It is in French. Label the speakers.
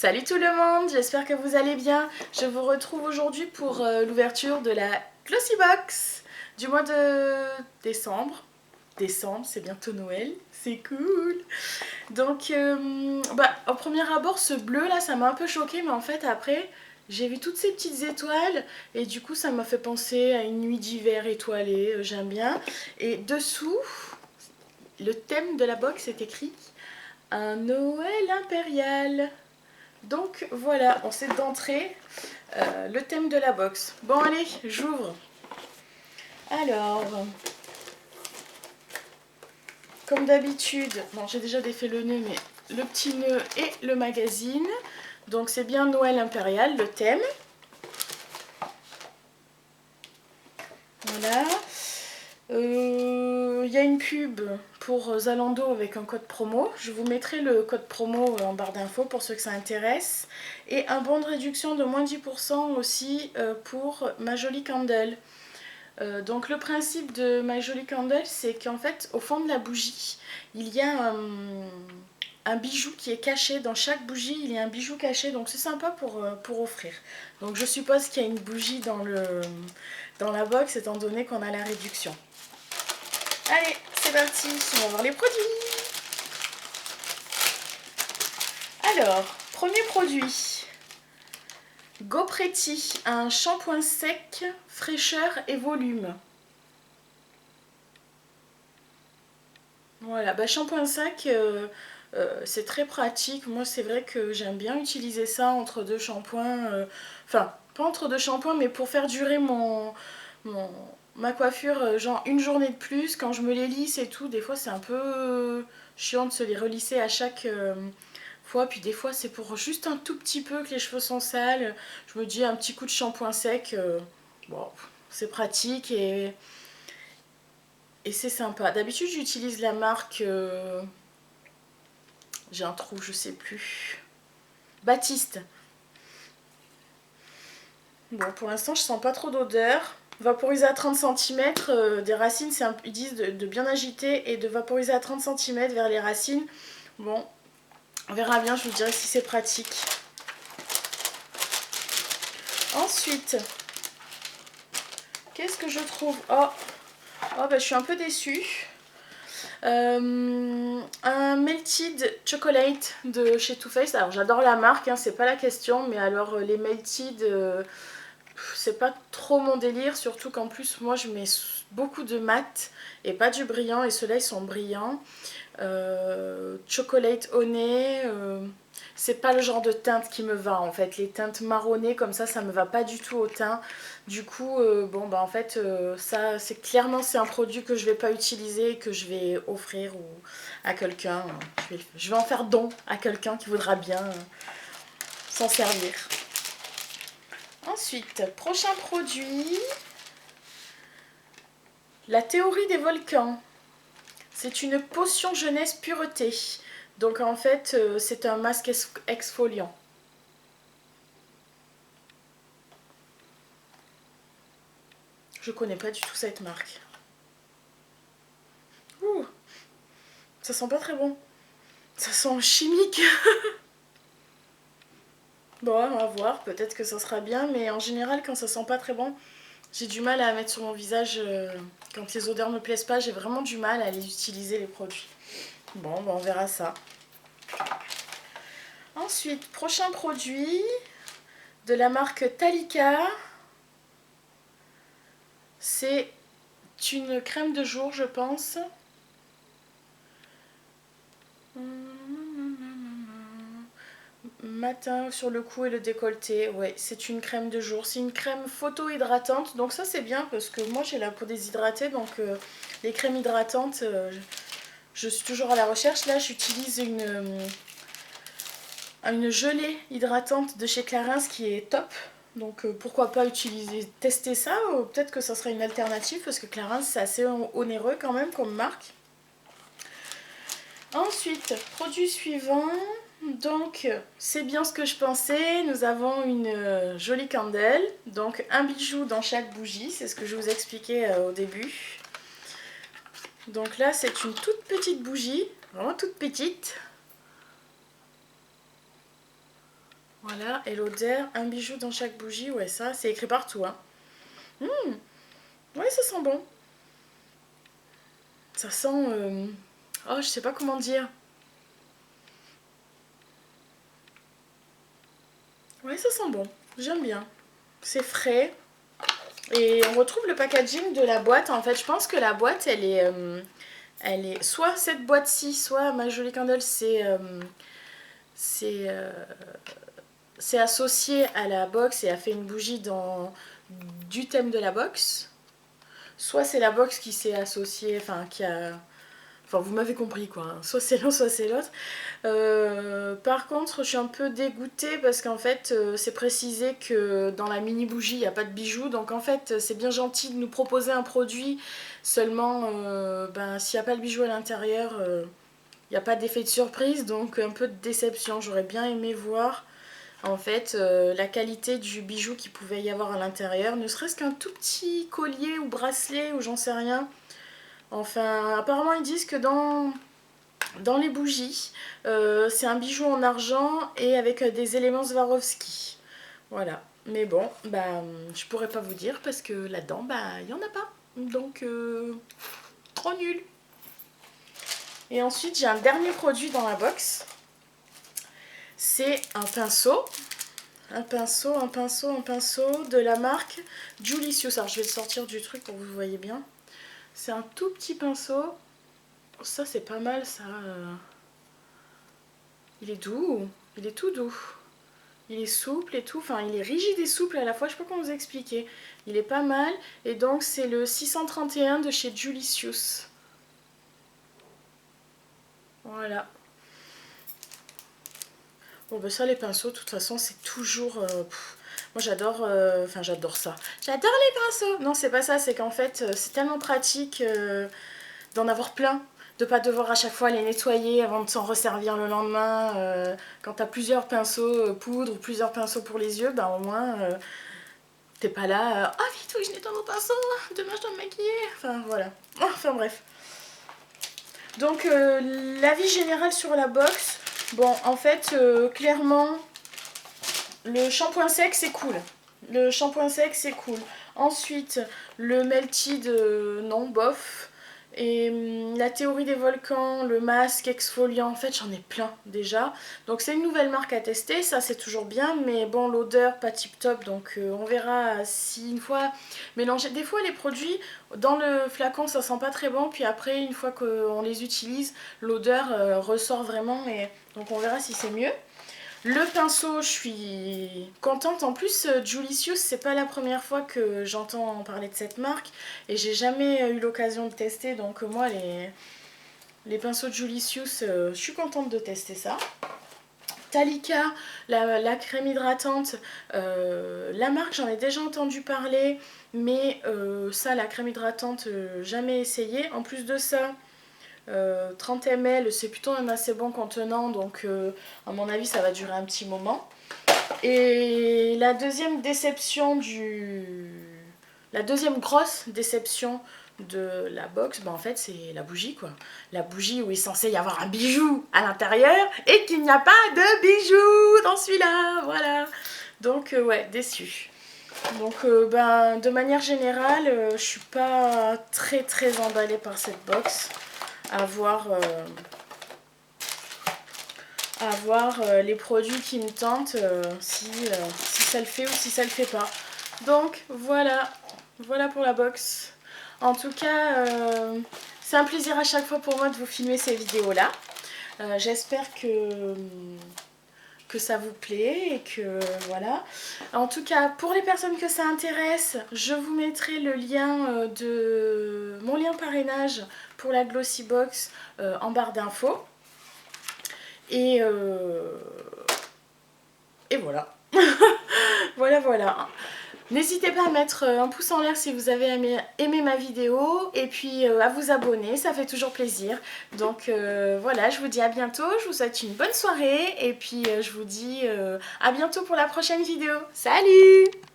Speaker 1: Salut tout le monde, j'espère que vous allez bien. Je vous retrouve aujourd'hui pour l'ouverture de la Glossy Box du mois de décembre. Décembre, c'est bientôt Noël, c'est cool. Donc, au premier abord, ce bleu là, ça m'a un peu choqué, mais en fait après, j'ai vu toutes ces petites étoiles et du coup, ça m'a fait penser à une nuit d'hiver étoilée, j'aime bien. Et dessous, le thème de la box est écrit un Noël impérial. Donc voilà, on sait d'entrée le thème de la box. Bon allez, j'ouvre. Alors, comme d'habitude, bon j'ai déjà défait le nœud, mais le petit nœud et le magazine. Donc c'est bien Noël impérial, le thème. Voilà. Il y a une pub pour Zalando avec un code promo. Je vous mettrai le code promo en barre d'infos pour ceux que ça intéresse. Et un bon de réduction de moins 10% aussi pour Ma Jolie Candle. Donc le principe de My Jolie Candle, c'est qu'en fait, au fond de la bougie, il y a un bijou qui est caché. Dans chaque bougie, il y a un bijou caché, donc c'est sympa pour offrir. Donc je suppose qu'il y a une bougie dans la box, étant donné qu'on a la réduction. Allez, c'est parti, on va voir les produits. Alors, premier produit. GoPretty, un shampoing sec, fraîcheur et volume. Voilà, shampoing sec, c'est très pratique. Moi, c'est vrai que j'aime bien utiliser ça entre deux shampoings. Enfin, pas entre deux shampoings, mais pour faire durer ma coiffure, genre une journée de plus, quand je me les lisse et tout. Des fois, c'est un peu chiant de se les relisser à chaque fois. Puis des fois, c'est pour juste un tout petit peu que les cheveux sont sales. Je me dis un petit coup de shampoing sec, bon, c'est pratique et c'est sympa. D'habitude, j'utilise la marque... j'ai un trou, je sais plus. Baptiste. Bon, pour l'instant, je sens pas trop d'odeur. Vaporiser à 30 cm des racines, ils disent de bien agiter et de vaporiser à 30 cm vers les racines. Bon, on verra bien, je vous dirai si c'est pratique. Ensuite, qu'est-ce que je trouve? Je suis un peu déçue. Un Melted Chocolate de chez Too Faced. Alors j'adore la marque, hein, c'est pas la question, mais alors les Melted, c'est pas trop mon délire, surtout qu'en plus moi je mets beaucoup de mat et pas du brillant, et ceux-là ils sont brillants. Chocolate au nez, c'est pas le genre de teinte qui me va en fait. Les teintes marronnées comme ça me va pas du tout au teint. Du coup, en fait, ça c'est clairement c'est un produit que je vais pas utiliser, que je vais offrir à quelqu'un. Je vais en faire don à quelqu'un qui voudra bien s'en servir. Ensuite, prochain produit, la théorie des volcans. C'est une potion jeunesse pureté. Donc en fait, c'est un masque exfoliant. Je connais pas du tout cette marque. Ouh, ça sent pas très bon. Ça sent chimique. Bon, on va voir, peut-être que ça sera bien, mais en général, quand ça sent pas très bon, j'ai du mal à mettre sur mon visage. Quand les odeurs me plaisent pas, j'ai vraiment du mal à les utiliser, les produits. Bon, on verra ça. Ensuite, prochain produit de la marque Talika. C'est une crème de jour, je pense. Matin sur le cou et le décolleté. Ouais, c'est une crème de jour. C'est une crème photo-hydratante. Donc ça, c'est bien parce que moi, j'ai la peau déshydratée. Donc les crèmes hydratantes, je suis toujours à la recherche. Là, j'utilise une gelée hydratante de chez Clarins qui est top. Donc pourquoi pas tester ça. Peut-être que ça sera une alternative parce que Clarins, c'est assez onéreux quand même comme marque. Ensuite, produit suivant. Donc, c'est bien ce que je pensais. Nous avons une jolie candelle. Donc, un bijou dans chaque bougie. C'est ce que je vous expliquais au début. Donc là, c'est une toute petite bougie. Vraiment toute petite. Voilà, et l'odeur, un bijou dans chaque bougie, ouais ça c'est écrit partout hein. Ouais ça sent bon. Ça sent... Oh je sais pas comment dire. Ouais ça sent bon, j'aime bien. C'est frais. Et on retrouve le packaging de la boîte. En fait je pense que la boîte elle est... Soit cette boîte-ci, soit ma jolie candle c'est associé à la box et a fait une bougie du thème de la box. Soit c'est la box qui s'est associée, enfin qui a... Enfin vous m'avez compris quoi, hein. Soit c'est l'un, soit c'est l'autre. Par contre je suis un peu dégoûtée parce qu'en fait c'est précisé que dans la mini bougie il n'y a pas de bijoux. Donc en fait c'est bien gentil de nous proposer un produit, seulement s'il n'y a pas le bijou à l'intérieur, il n'y a pas d'effet de surprise. Donc un peu de déception, j'aurais bien aimé voir en fait la qualité du bijou qu'il pouvait y avoir à l'intérieur, ne serait-ce qu'un tout petit collier ou bracelet ou j'en sais rien. Enfin apparemment ils disent que dans les bougies c'est un bijou en argent et avec des éléments Swarovski, voilà. Mais bon bah je pourrais pas vous dire parce que là-dedans bah il y en a pas, donc trop nul. Et ensuite j'ai un dernier produit dans la box, c'est un pinceau. Un pinceau de la marque Julicius. Alors je vais le sortir du truc pour que vous voyez bien. C'est un tout petit pinceau. Ça c'est pas mal ça. Il est doux. Il est tout doux. Il est souple et tout. Enfin il est rigide et souple à la fois. Je sais pas comment vous expliquer. Il est pas mal. Et donc c'est le 631 de chez Julicius. Voilà. Bon bah ça les pinceaux de toute façon c'est toujours... moi j'adore, enfin j'adore ça. J'adore les pinceaux. Non c'est pas ça, c'est qu'en fait c'est tellement pratique d'en avoir plein. De pas devoir à chaque fois les nettoyer avant de s'en resservir le lendemain. Quand t'as plusieurs pinceaux poudre ou plusieurs pinceaux pour les yeux, bah au moins t'es pas là, ah vite faut que je nettoie mon pinceau, demain je dois me maquiller. Enfin voilà, enfin bref. Donc l'avis général sur la box, bon en fait clairement le shampoing sec c'est cool. Le shampoing sec c'est cool. Ensuite le Melted non bof. Et la théorie des volcans, le masque exfoliant, en fait j'en ai plein déjà. Donc c'est une nouvelle marque à tester, ça c'est toujours bien. Mais bon l'odeur pas tip top, donc on verra si une fois mélanger. Des fois les produits dans le flacon ça sent pas très bon. Puis après une fois qu'on les utilise, l'odeur ressort vraiment. Et donc on verra si c'est mieux. Le pinceau, je suis contente. En plus, Julicius, c'est pas la première fois que j'entends parler de cette marque et j'ai jamais eu l'occasion de tester. Donc moi, les pinceaux de Julicius, je suis contente de tester ça. Talika, la crème hydratante, la marque, j'en ai déjà entendu parler, mais ça, la crème hydratante, jamais essayé. En plus de ça, 30 ml, c'est plutôt un assez bon contenant, donc à mon avis ça va durer un petit moment. Et la deuxième déception la deuxième grosse déception de la box, bah en fait c'est la bougie quoi. La bougie où il est censé y avoir un bijou à l'intérieur et qu'il n'y a pas de bijou dans celui-là, voilà. Donc ouais, déçue. Donc ben, de manière générale, je suis pas très emballée par cette box. À voir les produits qui me tentent, si ça le fait ou si ça le fait pas. Donc voilà, voilà pour la box. En tout cas, c'est un plaisir à chaque fois pour moi de vous filmer ces vidéos là. J'espère que ça vous plaît et que voilà. En tout cas, pour les personnes que ça intéresse, je vous mettrai le lien de mon lien parrainage pour la Glossy Box en barre d'infos. Et voilà. Voilà. N'hésitez pas à mettre un pouce en l'air si vous avez aimé ma vidéo et puis à vous abonner, ça fait toujours plaisir. Donc voilà, je vous dis à bientôt, je vous souhaite une bonne soirée et puis je vous dis à bientôt pour la prochaine vidéo. Salut!